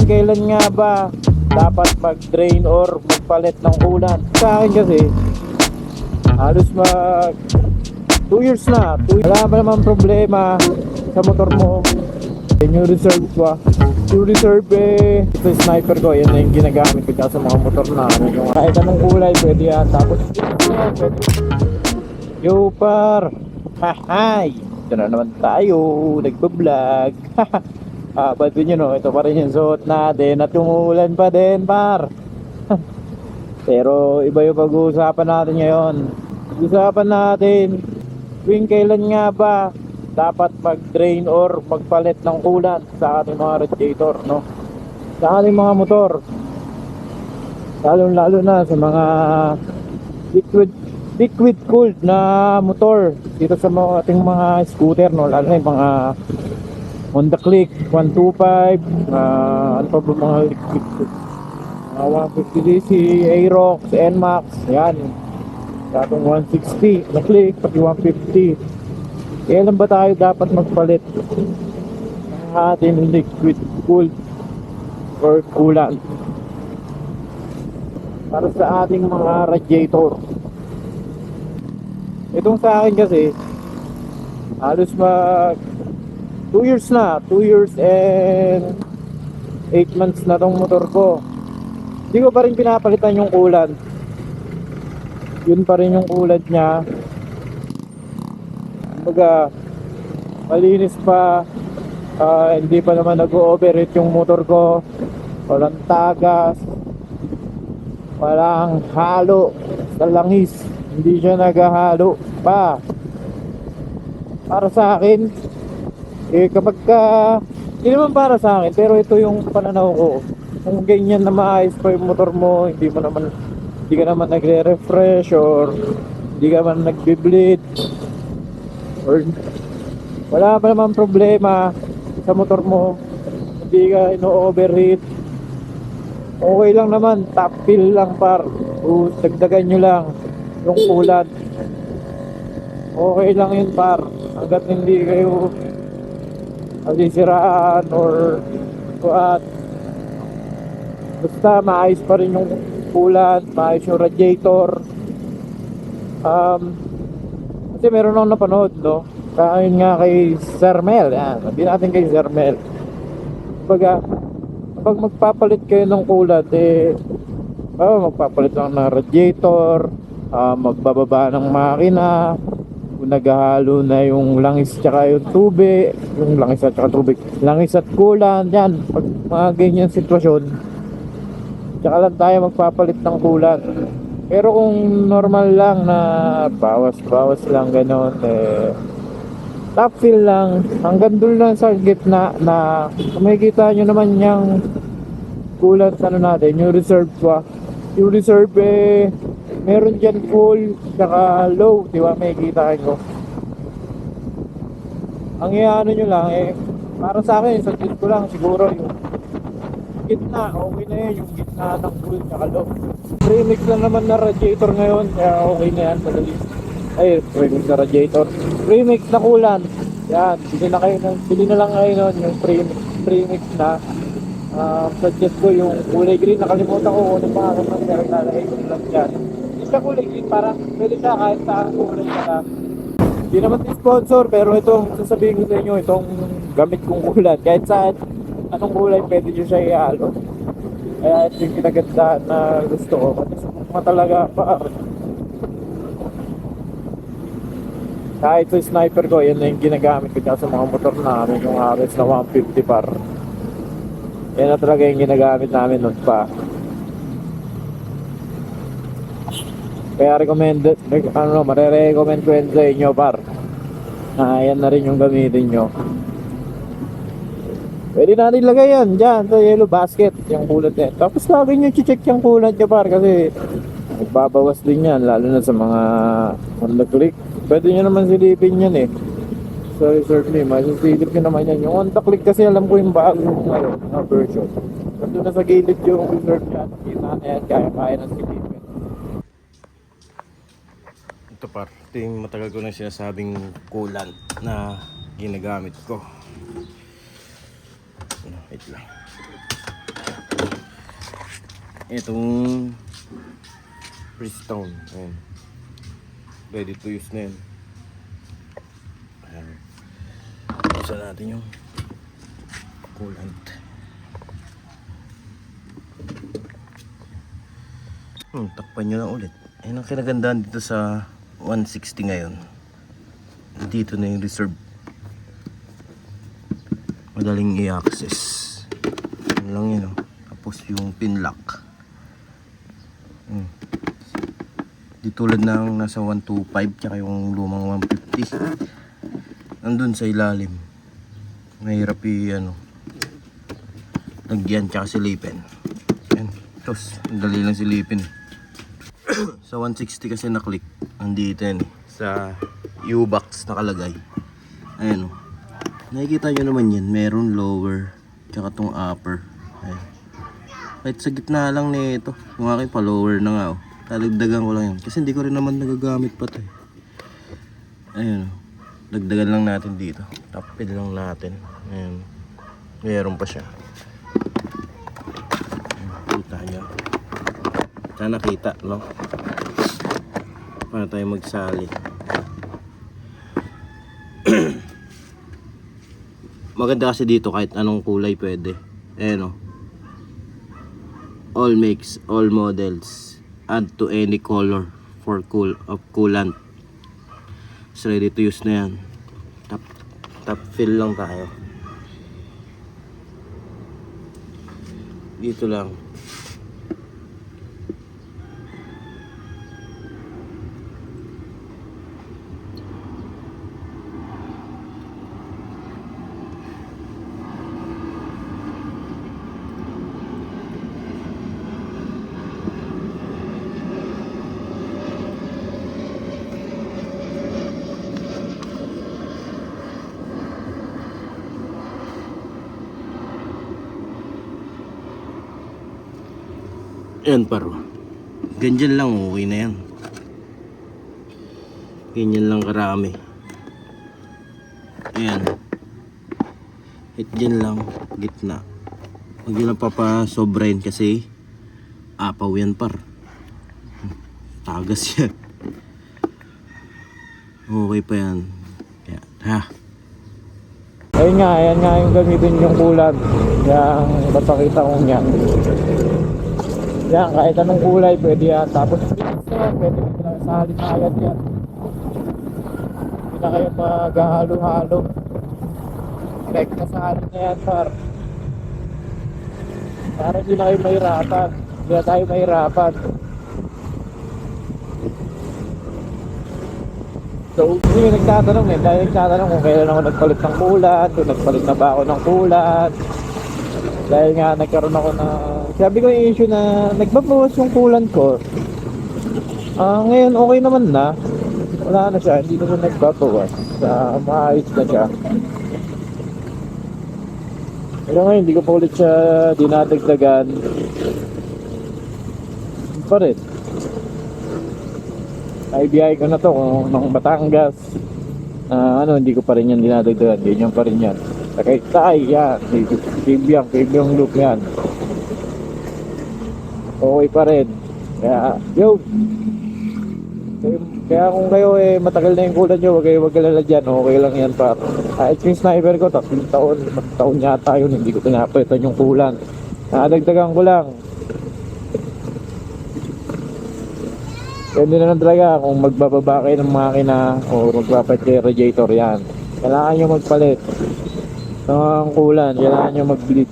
tuwing kailan nga ba dapat mag-drain or magpalit ng coolant. Sa akin kasi halos mag 2 years na. Wala pa naman problema sa motor mo. Yung reserve ko, yung reserve ito yung sniper ko, yan na yung ginagamit ko sa mga motor na yung kahit anong kulay pwede yan. Tapos pwede. Yo par, hahay, ito na naman tayo, nagpa-vlog. Ba't yun no, ito pa rin yung suot natin at umuulan pa din par. Pero iba yung pag-uusapan natin ngayon. Pag-uusapan natin tuwing kailan nga ba dapat mag-drain or magpalit ng coolant sa ating mga radiator, no? Sa ating mga motor, lalo na sa mga liquid cooled na motor dito sa mga ating mga scooter, no? Lalo na yung mga Honda Click 125, ano pa ba mga liquid cooled, 150cc, Aerox, NMAX, yan, datong 160 na Click, pati 150. Kailan ba tayo dapat magpalit ng ating liquid cooled or coolant para sa ating mga radiator? Itong sa akin kasi halos mag 2 years na, 2 years and 8 months na tong motor ko. Hindi ko pa rin pinapalitan yung coolant. Yun pa rin yung coolant niya. Kumbaga malinis pa, hindi pa naman nag-overheat yung motor ko, walang tagas, walang halo sa langis, hindi siya naghahalo pa. Para sa akin kapag hindi naman para sa akin, pero ito yung pananaw ko, kung ganyan na maayos pa yung motor mo, hindi ka naman nagre-refresh or hindi ka naman nagbe-bleed or wala pa naman problema sa motor mo, hindi ka ino-overheat, okay lang naman, top fill lang par, dagdagan nyo lang yung coolant, okay lang yun par, hanggat hindi kayo nasisiraan or what, basta maayos pa rin yung coolant, maayos yung radiator. Kasi meron akong napanood, no? Kain nga kay Sir Mel, yan. Sabihin natin kay Sir Mel. Kapag magpapalit kayo ng coolant, magpapalit lang ng radiator, magbababa ng makina, kung naghahalo na yung langis tsaka yung tubig, yung langis at tsaka tubig, langis at coolant, yan. Pag mga ganyan sitwasyon, tsaka lang tayo magpapalit ng coolant. Pero kung normal lang na bawas lang ganon, top fill lang hanggang doon lang sa gitna na makikita nyo naman yung coolant natin, yung reserve pa. Yung reserve meron dyan full tsaka low, di ba, makikita nyo. Ang iano nyo lang para sa akin, sa ko lang siguro yung gitna, okay na yun, yung gitna ng full tsaka low. Premix lang naman na radiator ngayon, kaya okay na yan, madali. Premix na radiator, premix na coolant, yan, bili na lang kayo nun, yung premix na. Suggest ko yung kulay green, nakalimutan ko kung ano pa naman, pero lalagay ko lang dyan. Hindi siya kulay green, parang pwede siya kahit saan kulay ka lang. Hindi naman sponsor, pero itong sasabihin ko sa inyo, itong gamit kong coolant, kahit saan anong kulay pwede nyo siya ihalo. Kaya ito yung kinagandaan na gusto ko, kasi sumama talaga par. Kahit sa sniper ko, yan na yung ginagamit ko sa mga motor namin, yung RS na 150 par. Yan na talaga yung ginagamit namin nun pa. Kaya marirecommend ko yun sa inyo par, na yan na rin yung gamitin nyo. Pwede natin ilagay yan dyan sa yellow basket, yung coolant niya. Tapos lagi nyo check yung coolant nyo par, kasi magbabawas din yan, lalo na sa mga Honda Click. Pwede nyo naman silipin yan sa reserve name, masisilip nyo naman yan. Yung Honda Click kasi alam ko yung bago ngayon na version, nandun na sa gilid yung reserve niya, kita na yan, kaya ng silipin. Ito par, ito yung matagal ko na sinasabing coolant na ginagamit ko. Wait lang. itong Freestone. Ayan. Ready to use na yan. Ayan. Buksan natin yung coolant. Takpan nyo lang ulit. Ayan ang kinagandaan dito sa 160 ngayon. Dito na yung reserve. Madaling i-access. Yun lang yun, oh. Tapos yung pin lock. Di tulad ng nasa 125 tsaka yung lumang 150. Nandun sa ilalim. Mahirap lagyan tsaka silipin. Yan. Tapos, dali lang silipin. Sa 160 kasi na-click. Nandito yan. Sa U-box nakalagay. Ayan, oh. Nakikita nyo naman yan. Meron lower tsaka tong upper. Ayan. Kahit sa gitna lang nito. Yung aking pa lower na nga, oh. Dagdagan ko lang yan. Kasi hindi ko rin naman nagagamit pa ito, eh. Ayan, oh. Dagdagan lang natin dito. Tapid lang natin. Ayan. Meron pa siya. Kita nyo. Sana kita, no? Para tayo magsali. Maganda kasi dito kahit anong kulay pwede. Ayan, oh. All makes, all models. Add to any color for coolant. It's ready to use na yan. Top fill lang tayo. Dito lang. Ayan paro. Ganyan lang, okay na yan. Ganyan lang karami. Ayan. Hit dyan lang, gitna. Huwag yun lang papasobrain kasi apaw yan par. Tagas yan. Okay pa yan. Ayan, ha. Ayan nga yung gamitin yung kulat. Yung papakita kong yan. Yan, kahit anong kulay pwede yan. Tapos pwede sa halinayan yan. Hindi na kayo maghahalo-halo. Direct na sa halin na yan, par. Para hindi na kayo mahirapan. Hindi na tayo mahirapan. So, hindi nagtatanong dahil nagtatanong kung kailan ako nagpalit ng kulat, kung nagpalit na ba ako ng kulat. Dahil nga nagkaroon ako na, sabi ko yung issue na nagbabawas yung kulant ko. Ngayon okay naman na. Wala na siya, hindi na siya nagbabawas. Maayos na siya. Pero ngayon hindi ko pa ulit siya dinadagdagan. Hindi pa rin. Naibiyahe ko na to kung ng Batangas. Hindi ko pa rin yan dinadagdagan. Ganyan pa rin yan. Sakay yan. Kibyang loop yan. Okay pa rin. Kaya kung kayo matagal na yung kulat nyo, huwag kayo magkalala dyan. Okay lang yan pa. Yung sniper ko, 3 taon yata yun. Hindi ko pinapawitan yung kulan. Dagdagan ko lang. Pwede na lang talaga kung magbababa kayo ng makina o magpapalit kayo radiator yan. Kailangan nyo magpalit ng kulan. Kailangan nyo mag-bleed.